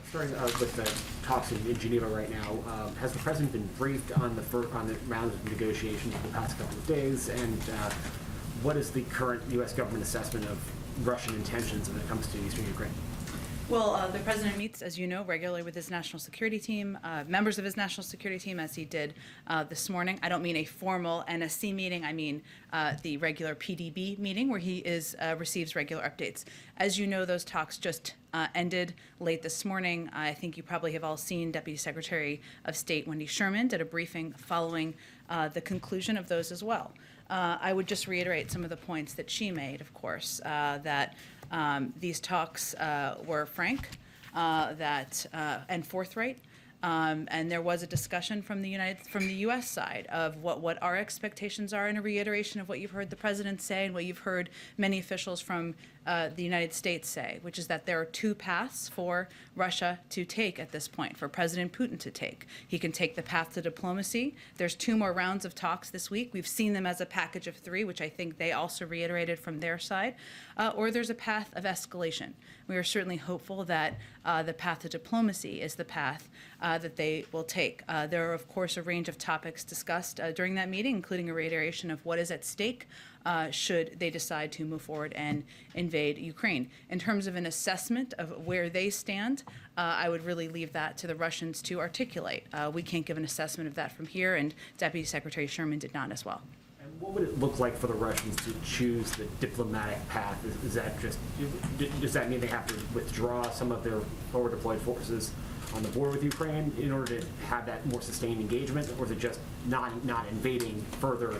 Starting with the talks in Geneva right now, has the president been briefed on the rounds of negotiations for the past couple of days, and what is the current U.S. government assessment of Russian intentions when it comes to eastern Ukraine? Well, the president meets, as you know, regularly with his national security team, members of his national security team, as he did this morning. I don't mean a formal NSC meeting. I mean the regular PDB meeting where he receives regular updates. As you know, those talks just ended late this morning. I think you probably have all seen Deputy Secretary of State Wendy Sherman did a briefing following the conclusion of those as well. I would just reiterate some of the points that she made, of course, that these talks were frank and forthright. And there was a discussion from the U.S. side of what our expectations are, and a reiteration of what you've heard the president say and what you've heard many officials from the United States say, which is that there are two paths for Russia to take at this point, for President Putin to take. He can take the path to diplomacy. There's 2 more rounds of talks this week. We've seen them as a package of 3, which I think they also reiterated from their side. Or there's a path of escalation. We are certainly hopeful that the path to diplomacy is the path that they will take. There are, of course, a range of topics discussed during that meeting, including a reiteration of what is at stake should they decide to move forward and invade Ukraine. In terms of an assessment of where they stand, I would really leave that to the Russians to articulate. We can't give an assessment of that from here, and Deputy Secretary Sherman did not as well. And what would it look like for the Russians to choose the diplomatic path? Does that mean they have to withdraw some of their forward deployed forces on the border with Ukraine in order to have that more sustained engagement, or is it just not invading further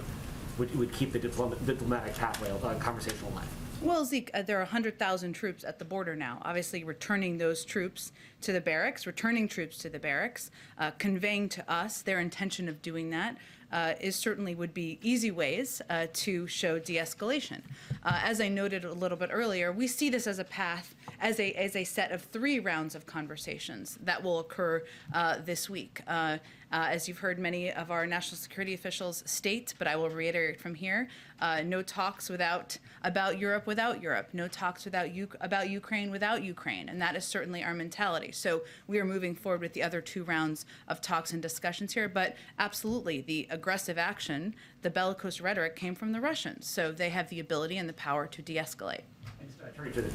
would keep the diplomatic pathway conversation alive? Well, Zeke, there are 100,000 troops at the border now. Obviously, returning those troops to the barracks, conveying to us their intention of doing that certainly would be easy ways to show de-escalation. As I noted a little bit earlier, we see this as a path, as a set of 3 rounds of conversations that will occur this week. As you've heard many of our national security officials state, but I will reiterate from here, no talks about Europe without Europe, no talks about Ukraine without Ukraine, and that is certainly our mentality. So we are moving forward with the other 2 rounds of talks and discussions here, but absolutely the aggressive action, the bellicose rhetoric came from the Russians, so they have the ability and the power to de-escalate. Turning to the